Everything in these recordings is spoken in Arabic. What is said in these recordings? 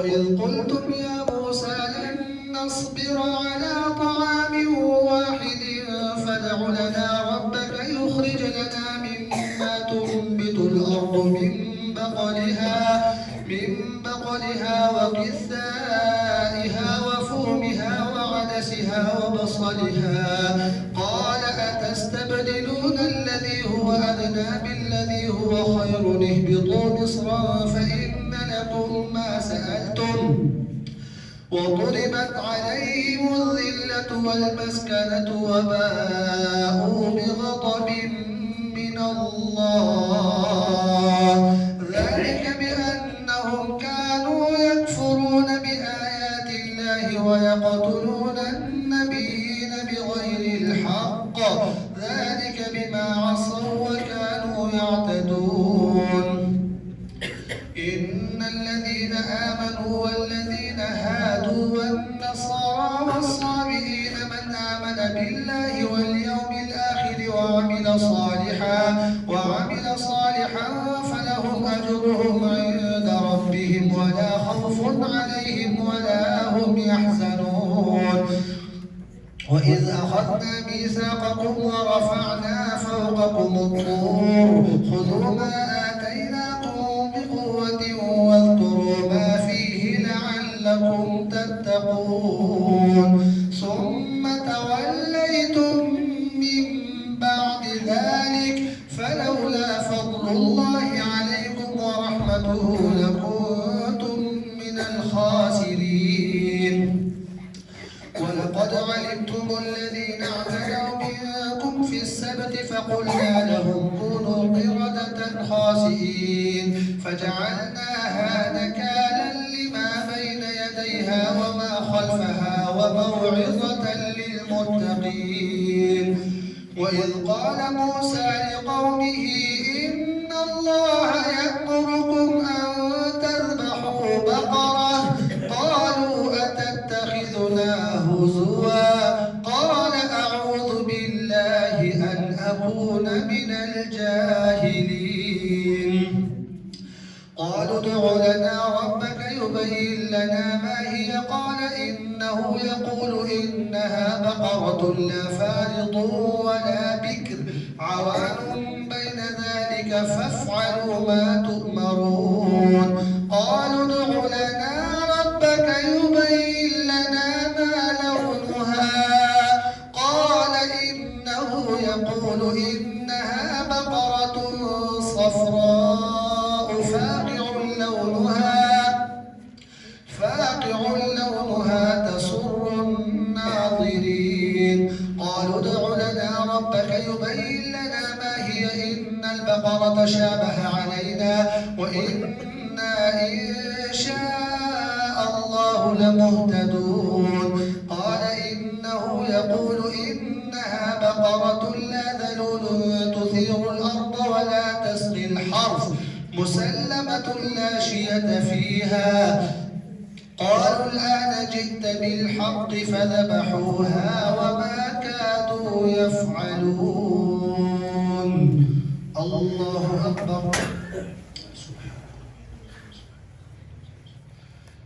وإذ قلتم يا موسى لن نصبر على طعام واحد فادع لنا ربك يخرج لنا مما تنبت الأرض من بقلها وقثائها وفومها وعدسها وبصلها قال أتستبدلون الذي هو أدنى بالذي هو خير اهبطوا مصرا فإن لكم ما سألتم وضربت عليهم الذلة والمسكنة وباءوا بغضب من الله ذلك بأنهم كانوا يكفرون بآيات الله ويقتلون النبيين بغير الحق ذلك بما عصوا وكانوا يعتدون إن الذين آمنوا والذين هادوا والنصارى والصابئين من آمن بالله واليوم الآخر وعمل صالحا فلهم أجرهم عند ربهم ولا خوف عليهم ولا هم يحزنون وإذ أخذنا ميثاقكم ورفعنا فوقكم الطور خذوا ما آتيناكم بقوة واذكروا ما فيه لعلكم تتقون ثم توليتم من بعد ذلك فلولا فضل الله عليكم ورحمته لكنتم من الخاسرين ولقد علمتم الذين اعتدوا منكم في السبت فقلنا لهم كونوا قردة خاسئين فجعلناها نكالا لما بين يديها وما خلفها وموعظة للمتقين وإذ قال موسى لقومه إن الله يأمركم أن تذبحوا بقرة قالوا أتتخذنا هزوا قال أعوذ بالله أن أكون من الجاهلين قالوا ادع لنا ربك يبين لنا ما هي قال إنه يقول إنها بقرة لا فارض ولا بكر عوان بين ذلك فافعلوا ما تؤمرون قالوا ادع لنا ربك يبين لنا ما لونها قال إنه يقول إنها بقرة صفراء فاقع لونها تسر الناظرين قالوا ادع لنا ربك يبين لنا ما هي إن البقرة شابه علينا وإنا إن شاء الله لمهتدون قال إنه يقول إنها بقرة لا ذلول تثير الأرض ولا تسقي الحرث مسلمة لا شية فيها قالوا الآن جئت بالحق فذبحوها وما كادوا يفعلون الله أكبر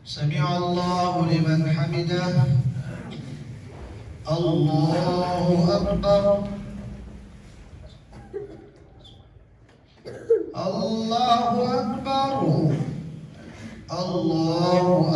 سمع الله لمن حمده الله أكبر الله أكبر الله